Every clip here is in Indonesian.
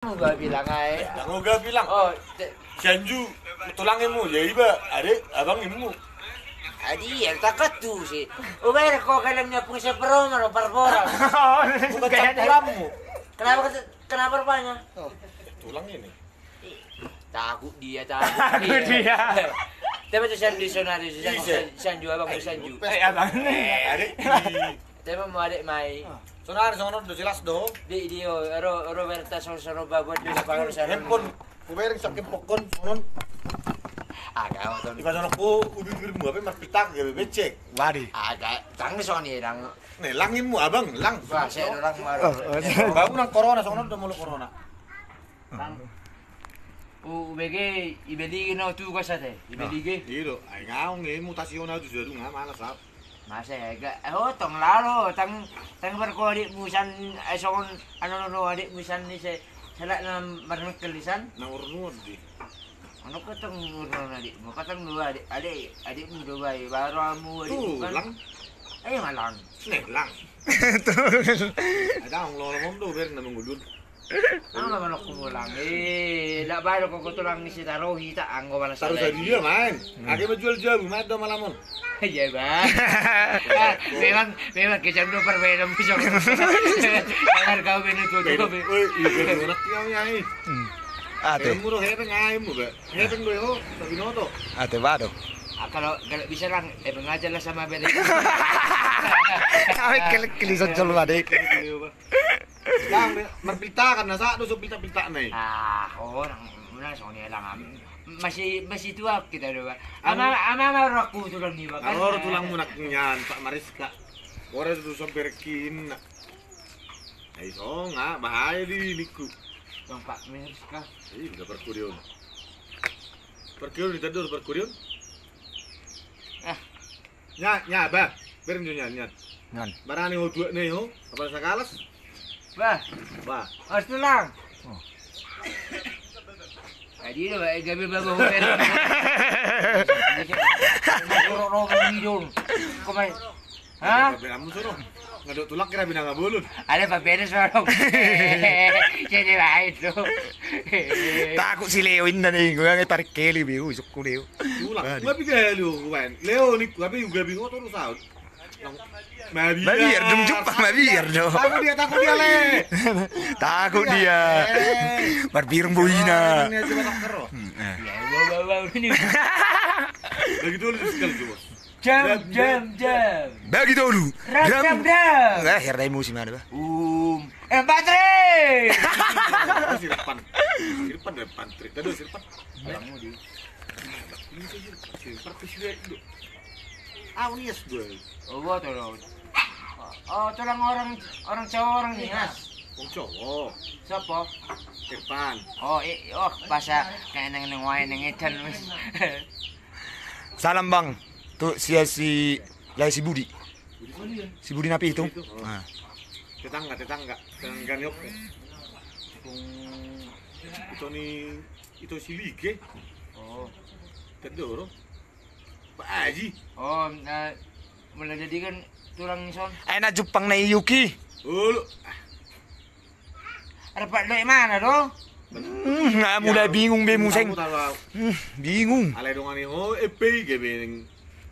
Gua bilang ay. Ako ga bilang. Oh, Sanju, tulangin mo. Ya iba, ade, abangin mo. adi yang takat tuh sih. Uber kok kalian nggak punya seperon atau parboran? Bukan campuran mo. Kenapa rupanya? Tulang ini. Takut dia. Takut dia. Tapi itu Sanju sonari, Sanju abang Sanju. Abang nih. Ade, Tapi mau adik mai. sonar udah jelas do. Di Roberta sono babot di depan sana. Handphone, kubayar sakit pokon, sonon. Agak Di kasan aku, ubir mo, apa marpitak, ya becek. Wadi. agak tangis soni lang. Nih, langin mo, abang, lang. Wah, saya orang baru. Bago ng corona, sonon udah mulai corona. UBG ibeligin na tugas ate. Ibeligin. Dito, ay ngaong mutasyon na doon nga, malas ha. Masa ga tong lalo tang berkode musan son ano adik musan ni sala na marang kalisan. Naurunod di. Ano ko tong urno adik mo katang dua adik mo dua baru amu adik Tuh, bukan. lang. Ay malang. Nih, lang. Ada ang lolo mo do, ber na mangudod. Ano naman ako mulang baru ko tulang ni si Taro hita ang wala sa. Taruh sa dia, man. Age menjual jabu, mad do malamon. Iya ba? Memang kita dulu perbedaan bisa. Agar kau menutup Pero, tuh. oy, ibe orak yaw yai. Ate. Muro hepeng ay mo ba? Hepeng do yo, sa binoto. Ate Bado. Kalau bisa lang, mengajar lah sama beda. Kami kelisan solo Wadi. Lang, marpilta kan nasa do so pilta-pilta na eh. Orang muna soalnya lang masih tua kita doa. Ama aku tulang ni ba? Ano tulang mo naknyan, Pak Mariska. Ora do so perkin. Ay so nga, bahaya di liku. Bang Pak Mirska. Ay, udah perkurion. Perkurion di tadur perkurion. Nya, ba. Berin jo nya. Ngan. Barani ho dua nih ho, apa sakalas? Bah, Ba. harus tulang. Oh. Adi do gabi bago hotel. Ro hidung. Komai. Ha? Kamu suruh. Ngaduk tulak kira bina ngabulun. Ada Pak Benes orang. Jadi baik tu. Takut si Leo ini nih, gue nggak tarik keli biu, suku Leo. Tulak. Gua pikir Leo kuan. Leo nih, tapi juga bingung terus out. Mabiar dong jumpa, mabiar dong. Takut dia le. Takut dia. Barbirung buina. Ini aja batak kero. Ya, bawa ini. Lagi dulu sekali coba. Jam. Bagi dulu. Jam. Herday musim ada bah. Baterai. Sirpan depan trik. Tadi sirpan. Kamu di. Ini sirpan pisir itu. Yes gue. Oh, tolong. Oh, tulang orang cowok orang Nias. Wong cowok. Siapa? Irfan. Oh, bahasa kayak neng wae neng edan wis. Salam bang. Tuh si Budi. Si Budi napi itu. Nah. Tetangga. Tetangga nyok. Itu si Lige. Oh. Kedoro. Pak Haji. Oh, mulai jadi kan tulang nison. Enak Jepang na Yuki. Ulu. Ada Pak Doi mana do? Nggak mulai bingung be museng. Bingung. Alay dong ani ho EP gebeng.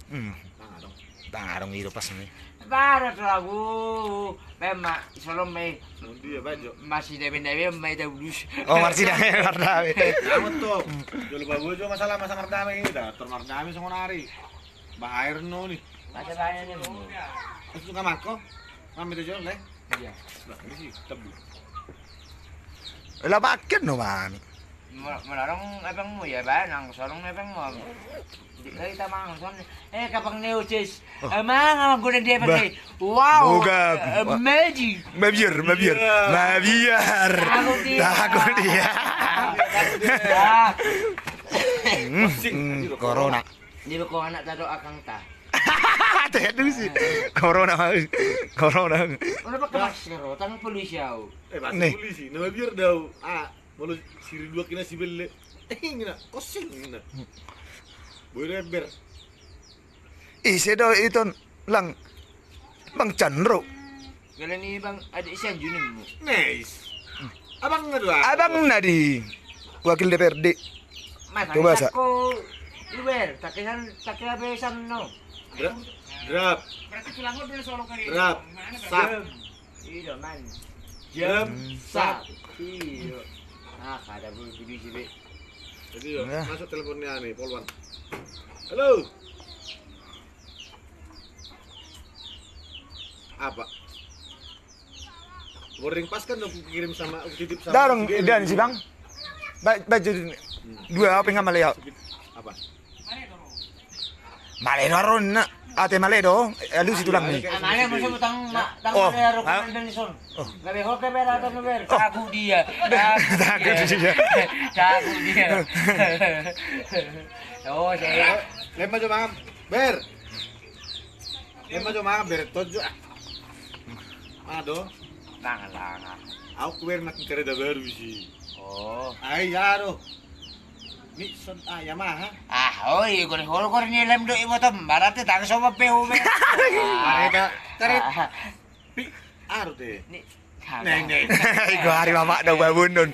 Tanga dong. Tangarong itu pas nih. Para lagu. Memang solom me Nanti ya bajo. masih debe me dulus. Oh marsi dah karena. Kamu tuh. Jual bago masalah masa mardame ini dah. Mardame sama nari. Bahaya no nih. Macam mana ni mo? Itu kamar kok. Kami itu jual leh. Iya. Nah, ini sih tebu. Lah paket no mami. Melarang abang mo ya ba nang sorong abang mo. Di kita mang son kapang neucis. Mang guna dia pakai. Wow. Magic. Mabiar. Takut dia. Corona. Di ba ko anak tado akang ta? Tedu sih. Corona. Ano ba kamas karo? Tanong polisi yaw. Masih polisi. Nama biar daw. Malu siri dua kina si belle. Ngina, kosing ngina. Boleh ber. Sedo itu lang Bang Chandro. Galing ni bang ada isang junim mo. Nice. Abang dua. Abang Nadi, wakil DPRD. Mas, Coba, Sa. ko iwer, takihan besan no. Drap. Berarti tulang mo din solo kali. Drap. Sak. Iyo man. Jam. Sak. Iyo. Kada bulu sibi. Jadi yo, masuk teleponnya nih, Polwan. Halo. Apa? Boarding pass kan aku kirim sama aku titip sama. Darong dan si Bang. Baju dua apa nggak melihat? Apa? Maledo ron na. Ate Maledo, alu si tulang ni. Amane mo sa tang Oh, malero ko man ni son. Gabi ho ke bera to ber. Tagu dia. Takut dia. Tagu dia. Oh, saya. Lema coba ber. Lema coba ber tojo. Ado. Langan. Aku ber nak kereta baru sih. Oh. Ay yaro. Ni son Yamaha. Oi, ko ni lem do imo to. Barate tang so pe ho be. Mereka tarik pi aro deh. Ni. Neng. Iku hari mama daw bawon nun.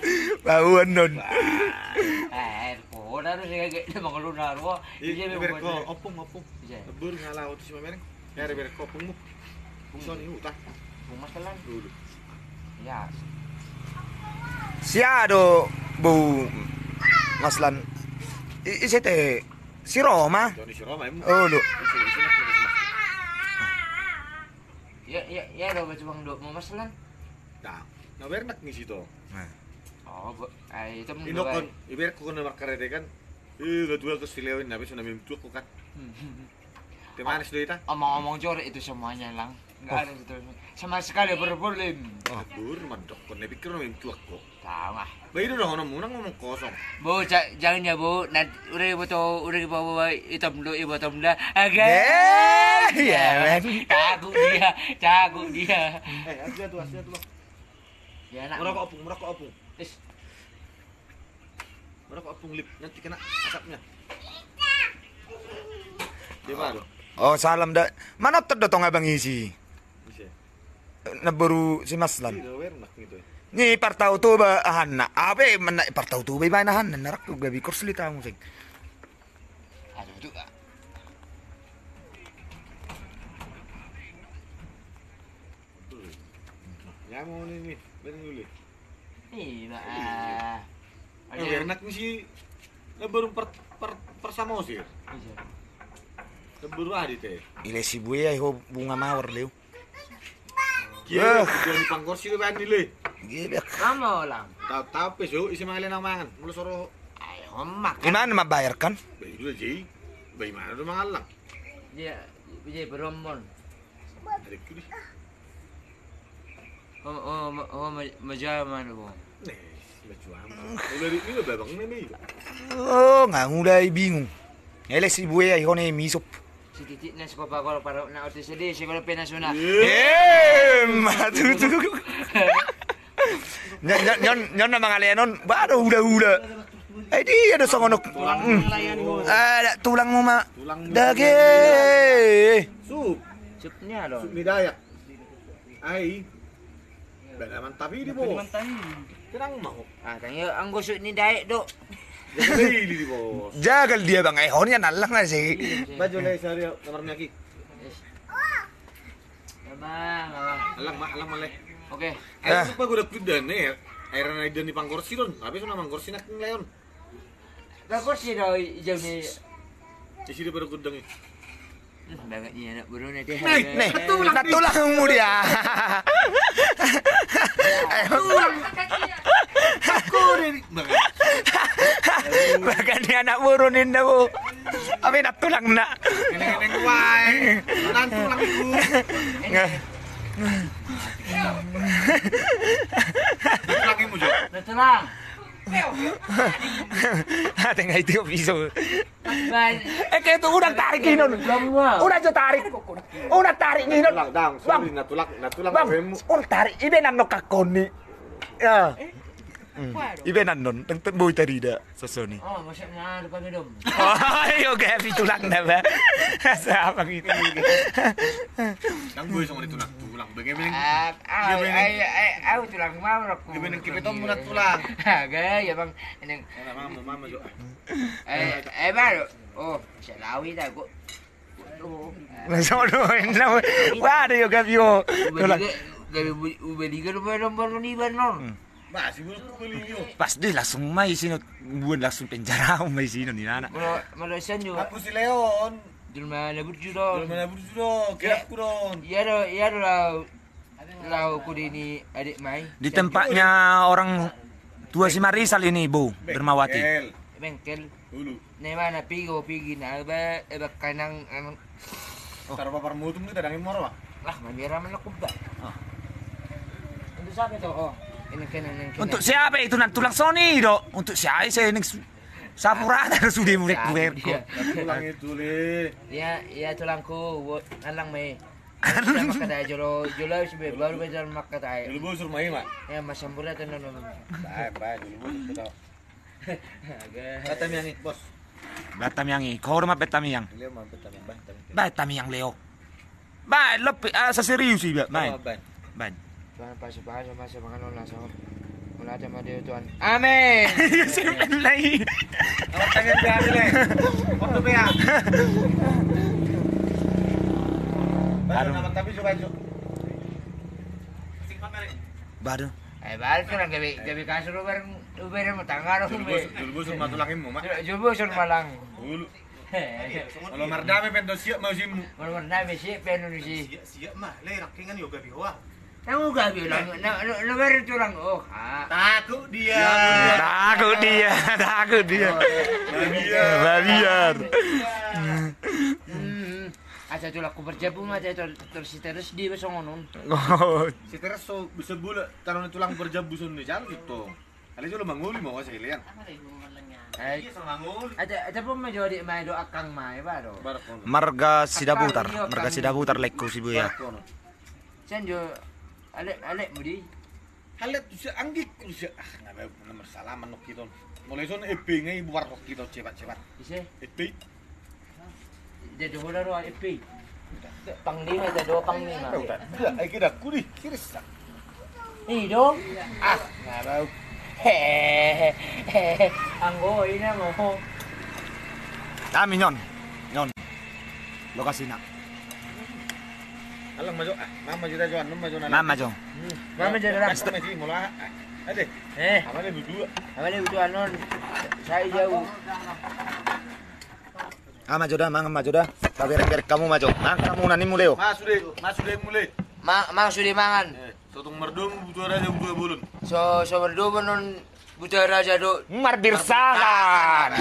Ko na ro sige ge mga lunar wo. Iya ber ko opung. Bur ngalah utus mereng. Ya ber ko opung mu. Son iu tah. Pumasalan. Dulu. Ya. Siado bu Maslan. Isi teh si Roma. Johnny si Roma emu. Oh lu. Ya do ba cuma do pumasalan. Nah ber nak ngisi to. Oh, ay itu Inokon, iber ko na makarete kan. Gadwal to silewin nabi so namin tuak ko kan. Temanis do ita. Omong-omong jor itu semuanya lang. Enggak ada itu. Sama sekali berproblem. Bur mandok ko na pikir namin tuak ko. Tahu ah. Bayi do hono munang ngomong kosong. Bu, jangan ya bu. Udah bawa hitam do ibu hitam dah. Agak. Ya men. Takut dia. Asli tuh. Ya nak. Merokok opung. Is. Merokok opung lip nanti kena asapnya. Di mana? Oh salam dah. Mana terdotong abang isi? Bisa. Naburu si Maslan. Tidak wer nak gitu. Ni partau tu ba ahanna. Abe man partau tu ba nahan narak tu gabi kursi ta musik. Aduh tu. Ya mau nih, bener dulu. Iya. Ayo enak nih sih. Baru persamo sih. Baru ada teh. Ile si buaya ho bunga mawar leu. Iya, jadi pangkorsi lu ban dile. Gila. Kamu lang. Tahu peso isi mangalin nang mangan. Mulu soro. Ayo mak. Gimana mabayarkan? Bayi dulu aja. Bayi mana tuh mangalang. Dia berombon. Ada kiri. Majalah mana bu? Nih, baju aman. Udah ini udah babang nih. Oh, ngulai bingung. Ile si buaya ho ni misop. Si titik na sekolah kalau para na otis sedih sekolah penasuna. Matu tu. Nyon na mga lenon, baru udah. Ay di ada songonok. Ada tulang mo ma. Dage. Supnya loh. Sup Dayak. Ai. Bada mantap ini, Bos. Tenang mau. Ah, tanya ang gusto ni Daik do. Jadi di Bos. Jagal dia bang ehon yan alang na si. Baju le sari nomornya ki. Abang. Alang male. Oke. Ayo lupa gue udah kuda nih. Airnya naik dan di pangkorsi don. Tapi sana pangkorsi nak leon. Bagus sih do jauh ni. Isi dia baru kudang nih. Banget ni anak burung ni dia. Nih, tulangmu dia. Aku dari Bahkan dia anak burunin na po. Abi natulang na. Neneng wae. Nanti tulang iku. Lagi mo jo. Natulang. Ate nga ito piso. Ban. Kaya ito unang tarik ginon. Unang ito tarik. Unang tarik ginon. Dang, sorry natulang Bang, mo. unang tarik. Ibe nang nokakoni. Ya. Ibenan non, teng boy tadi dah sosoni. Oh, maksudnya depan minum. Oh, yo gavi tulang dah ba. Siapa gitu. Nang boy sama tulang. Bagaimana? Aku tulang mau aku. Gimana kita tuh munat tulang? Agak ya bang, ini. Mama jo. Baru. Oh, saya lawi dah gua. Langsung no. Wah, ada yo gavi yo. Ubeliga nomor ni non. Masih beli yo. Pas deh langsung mai sini, buat langsung penjara mai sini ni anak. Malaysia juga. Aku si Leon. Julma labur judo. Kira kurang. Ya lah. Lau ku ini adik mai. Di tempatnya orang tua si Marisal ini, Bu, Dermawati. Bengkel. Dulu. Ni mana pergi na ba kanang Taruh papar mutum kita dangin moro lah. lah mamira man ako ba. Untuk siapa itu? Oh, ini kena. Untuk siapa itu nanti tulang Sony dok? Untuk siapa saya ini sapurata sudah murid gue. Tulang itu le. Ya tulangku, alang may. Alang makatay jolo sibe baru bejar makatay. Dulu bos rumah mak. Ya masambura tu non. Baik dulu bos kita. Kata miang bos. Batam yang ini, kau rumah Batam yang. Leo mah betam yang Batam yang Leo. Baik, lebih serius sih, main. Ban. Tuhan pasal masa makan langsung. Mula sama dia Tuhan. Amin. Simpen lagi. Awak tangan dia le. Waktu dia. Baru nama tapi coba jo. Singkat mari. Baru. Balik kan gabi kasur uber mo tangaro Dulu bos rumah tulangin mo mak. Jubo sur malang. Dulu. Kalau mardame pento siap mau simu. Warna besi penu si. Siap mah, le rakingan yo gabi wa. Tahu gabi lang. Na ber tulang oh. Takut dia. Takut dia. Babiar. Asa tulang ku berjabung aja terus di besongonon. Oh. Si teras so bisa bula taruh tulang berjabu sun ni jalan gitu. Kali itu lo manguli mau kasih lian. Ada pun majori mai do akang mai ba do. Marga Sidaputar lekko si Buya. Sen jo alek mudi. Halet tu anggik ku si ngabe nomor salaman nok gitu. Mulai son epi ngai buar nok gitu cepat. Ise Epi. jadi hola ro epi. Panglima ada do panglima. Enggak, ai kira ku di siris. Ni do. Enggak bau. Anggo ini mo. Kami nyon. Lokasi nak. Alang maju mama jira joan maju na. Mama jong. Mama jadi ram. Pasti masih mula. Ade. Amale berdua. Amale itu anon. Saya jauh. Maju dah. Tapi rek kamu maju. Kamu nani mulai. Mas sudah mulai. Mang sudah mangan. Sotong merdum butuh raja butuh bulun. So berdua non buta raja do. Marbirsakan.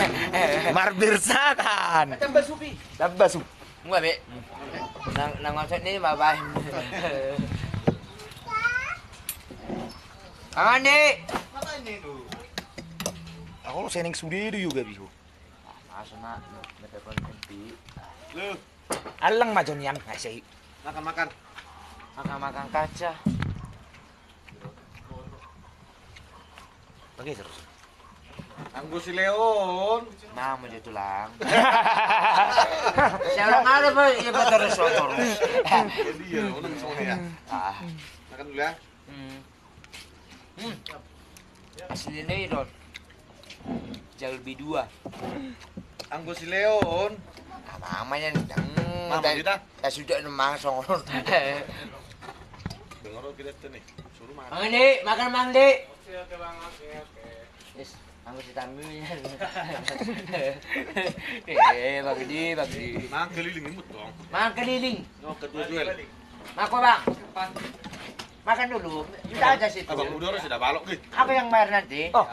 Tambah supi. Enggak be. Nang maksud ni mabay. Angani. Ako seneng sudi juga bihu. Masa nak telepon MP. Lu, Alang maju niyan ngasih. makan. Makan kaca. Pergi terus. Anggo si Leon. Nah, mau tulang. Saya ulang ada ba? Iya ba terus terus. Jadi ya, ulang semua ya. Makan dulu ya. Asli ni don. Jalbi 2. Anggo si Leon. Mamanya Mama kita. sudah nemang songon. Dengar kita nih. Suruh makan. Mandi, makan mandi. Oke, Bang. Oke. Yes, aku ditambilnya. Bagi. Makan keliling imut dong. Makan keliling. Oh, kedua duel. Makan, Bang. Makan dulu. Kita aja situ. Abang udah sudah balok gitu. Apa yang bayar nanti? Oh.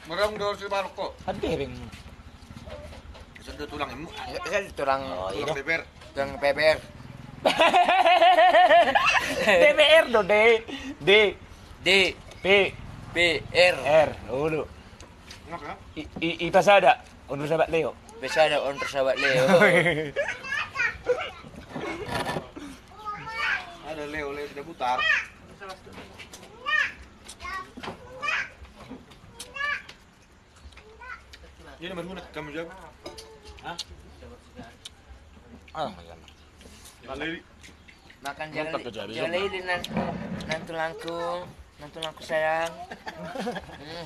Merang udah sudah balok kok. Ada beng. Sudah tulang imut. Saya tulang Tulang beber. tulang peper. DPR do D P R. Dulu. Ngapa? Ipasada untuk sahabat Leo. Bisa ada on sahabat Leo. Ada Leo sudah putar. Ini mas Munak kamu jawab. Ah, makan. Yang lagi. Makan Mantap ke jari, jali di nantulangku sayang.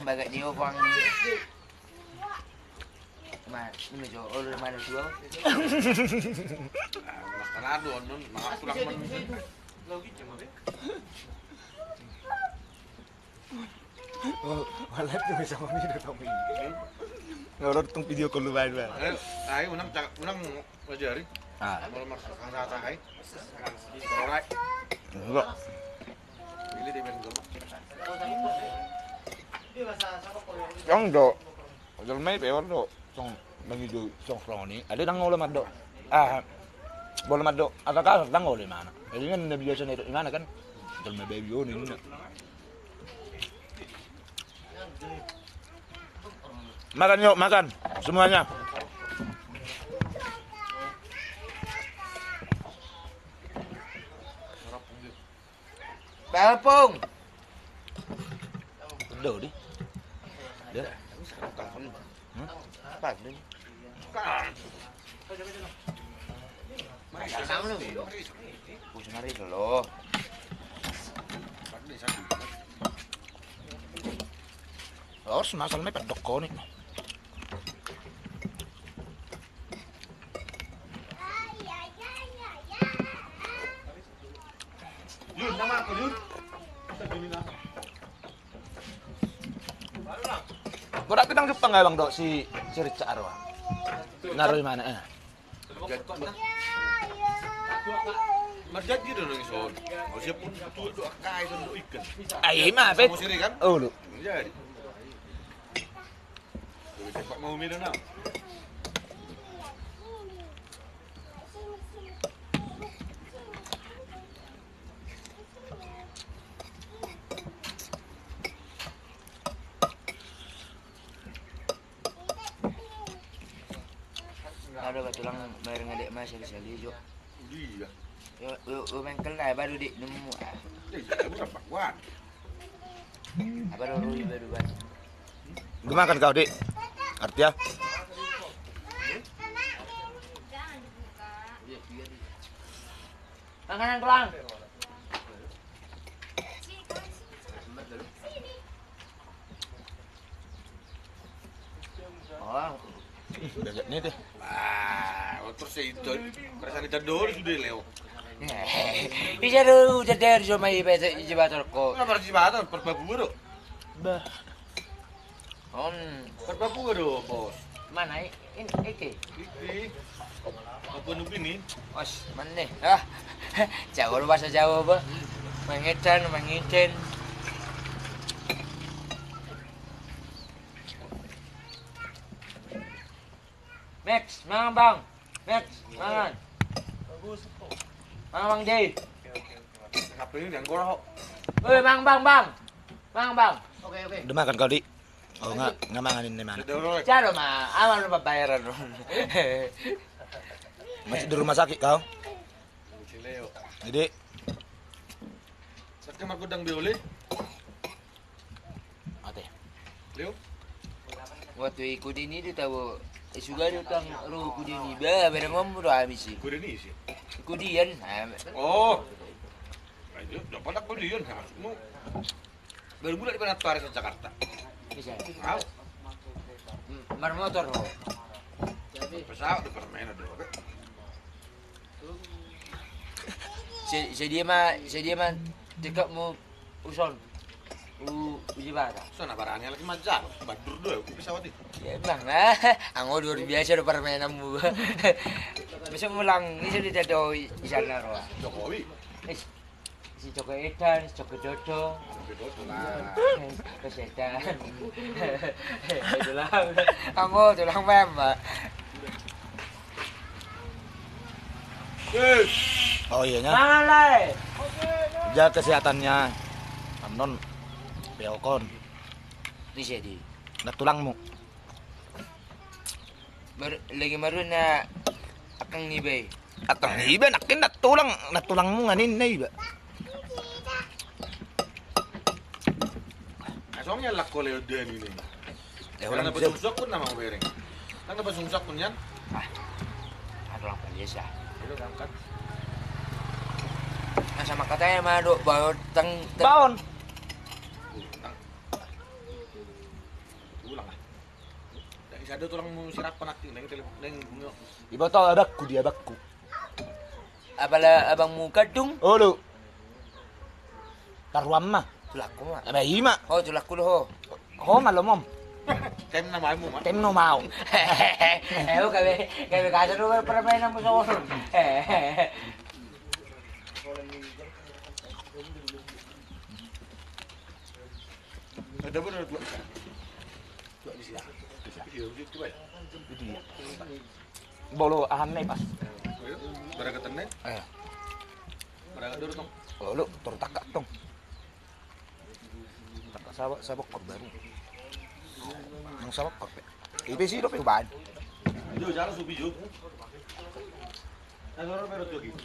Bagak dia pang ni. Ini jo ulur mana dua. Makan adon, makan tulang men. Oh, wala tuh bisa kami udah tahu ini. Ngorot tong video call lu bae. Ay, unang ngajari. Ah, Mau masak kang satay. Alright. enggak. Pilih di men gol. Yang do. Jol mai pe do. Song lagi do song froni. Ada nang ngolah mado. Ah. Bola mado. Ataka nang ngolah mana? Jadi kan biasa itu di mana kan? Jol mai baby on ini. Makan yuk, makan semuanya. Balpong. Udah di. Dia. Apa ni? Sama lu. Pusing hari dulu. Harus masalahnya pedok kau nih. Yun, nama aku Yun. Berarti nang Jepang nggak bang dok si Rica Arwa. Naruh di mana? Marjat gitu dong son. Mau siap pun tuh doa kai dan doa ikan. Ayo mah pet. Mau sini kan? Oh lu. Jadi. Tuh cepat mau minum now. Ada batulang bareng adik mas sekali jo. Iya. Yo bengkel lah baru dik nemu. Bukan bakwan. Apa baru baru ban. Gemakan kau dik. Artinya? Makanan tulang. Oh, Bebek nih deh. Terus itu perasaan kita dulu sudah leo. bisa dulu jadi cuma ibu jebatan kok. Kenapa harus jembatan? Perbabu dong. Bah. Perbabu dong bos. Mana ini iki? Ini apa nubi nih? Os, mana? Jauh bahasa Jawa apa? Mangiten. Max, mangan bang. Max, mangan. Mangan bang Jay. Apa ini yang gorok? Woi, bang. Bang. Oke. Udah makan kau dik. Oh nggak manganin di mana? Ada orang. Caro mah, aman lupa bayaran. Masih di rumah sakit kau? Si Leo. Jadi Saat kamar gudang bioleh. mati. Leo. Waktu ikut ini dia tahu sudah datang ruh ikut ini. Barang ngomong udah habis sih. Gue ini sih. Ikudian. Oh. Ayo, dapat aku dia kan maksudmu. Baru bulan di mana tuh di Jakarta. Bisa. Tahu. Mar motor. Pesawat di permainan dong. Saya dia mah dekat mau uson. Uji bara. Sana barangnya lagi majak. Badur dulu pesawat itu. Ya bang lah. Anggo luar biasa udah permainanmu. Bisa ngulang ini sudah jatuh di sana roh. Jokowi. Si Joko Edan, si Joko Dodo. Kesetan. Tulang mem, Pak. Oh iya nya. Mangan lah. Jaga kesehatannya. Anon beokon. Di sini. Nak tulangmu. Lagi baru na akang nibay. Atang iba nakin natulangmu nganin na iba. Asongnya lah kalau dia ini. Eh Karena ulang bisa. betul pun nama bereng. Kan dapat sungsak pun yan. Ada orang Malaysia. Itu angkat. Nah sama katanya mah do bawa teng Baon. Ulang ah. Dak isa do tulang mo sirap panak neng telepon neng bunga. Iba tau abakku dia abakku. Apala abang muka dong. Oh lu. Karuam mah. Tulaku mah. Abah ima. Oh tulaku lo. Ho malomom. Tem na mai mo man. Tem no mau. Eh kabe kasa do permainan mo sa oso. Ada benar dua. Dua di sini. Iya, gitu baik. Itu dia. Bolo aham nih pas. Baraga tenet. Baraga dulu tong. Oh lu tur takak tong. Takak sabak kor baru. Ang sabak kor. Ibe sih do pe ban. Jo jalo subi jo. Ano pero to gi.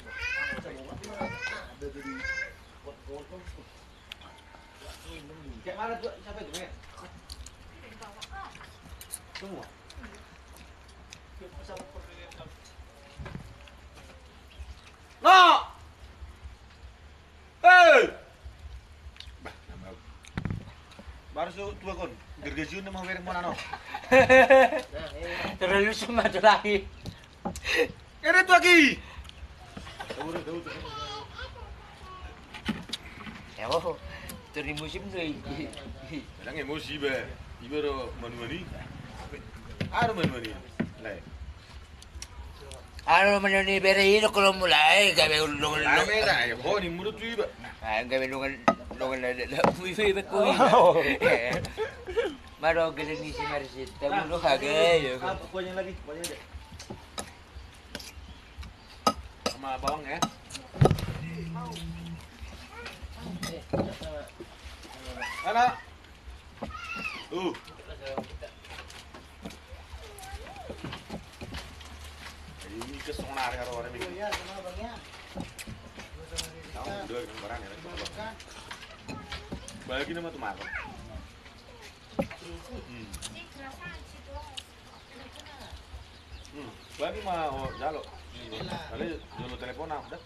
Kayak mana tuh siapa itu ya? Semua. No. Hey. Bah, nama. Baru su tua kon. Gergajun nama were mo nano. Terlalu semua lagi. Ini tuh lagi. Tahu. Ya oh. Dari musim tuh. Bilang emosi be. Ibero manu-mani. Ada manu-mani. Lai. Ano naman yun iberi ino kalau mulai gawe ulungan Lai meda ya. Ho ni mulut tuh iba. gawe ulungan na wifi ko Maro galing ni si Maricit. Tamulo kagay. Kuanya lagi, kuanya aja. Sama bawang ya. Anak. Ini kesonar karo orang ini. Iya, sama bangnya. Tahu udah barang ya. Bagi nama tuh makan. Bagi mah oh jalo. Kali jalo telepon ah udah.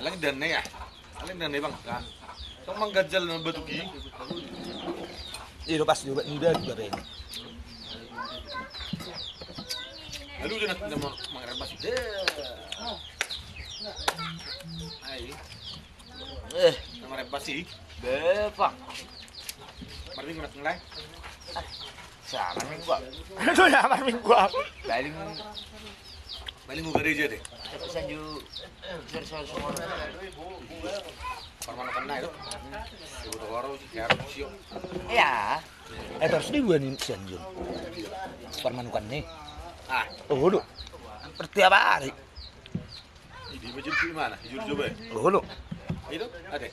Alang dan ya. Alang dan bang kan. Tong manggajal ng batuki. Iro pas juga ni dia juga ben. Lalu dia nak mangrebas. Ai. Mangrebas sih. Bepak. Marting nak ngelai. Sama nih gua. Itu ya minggu aku. Balik mau gereja deh. Tapi sanju ser semua. Parmano kena itu. Ibu tawaro sih harus sio. Iya. Terus di gua nih senjun. Permanukan nih. Ah, Oh lu. Seperti apa hari? di masjid di mana? Jujur coba. Oh lu. Itu ada.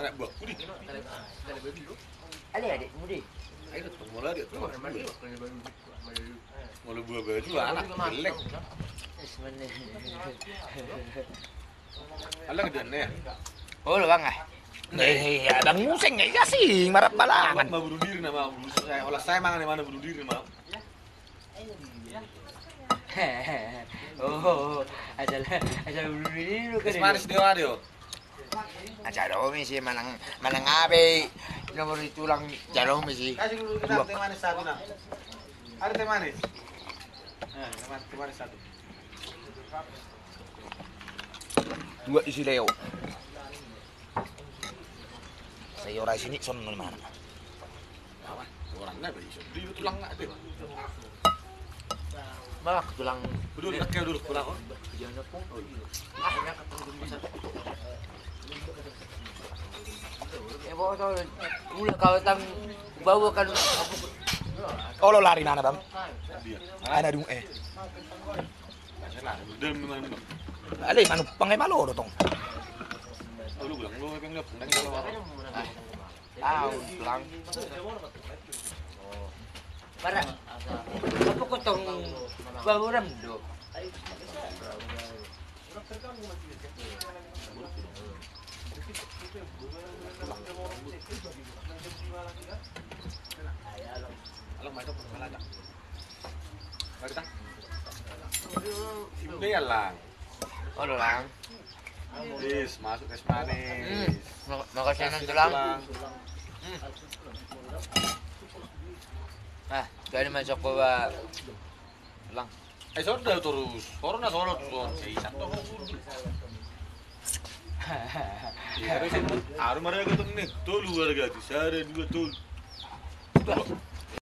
Anak buah. Budi. Ali adik mudi. Ayo ketemu lagi tuh. Mau buah baju anak jelek. Alang dan ya. Oh lo bang ah. Ya bang museng ya sih marap balangan. Mau bunuh diri nama saya olah saya mangan mana bunuh diri mau. Oh, asal bunuh diri lu kan. Manis dia adio. Acara misi manang abe nomor tulang jaro misi. Kasih dulu kita teh manis satu nah. Ada teh manis. Teh manis satu. Dua isi Leo. Saya orang sini son mana? Orangnya bisa beli tulang nggak deh. Malah tulang. Dulu nak dulu tulang. Jangan pun. Enak ketemu satu. Ya bawa ulah kau tang bawa kan. Oh lo lari mana bang? Dia. Ada dung Lah, dem mana. Ada manu pangai malo dong. Lu bilang lu pengen nggak kalau Tahu tulang. Para. Apa kau tong bawa ram do? Simple ya lang. Ano lang? Yes, masuk es manis. Makasih ng tulang. Ah, kaya naman sa kuwa. Lang. Sorda terus. Corona sorot tuh. Satu. Harus ada ketemu nih. Tolu harga di sana 2 tol.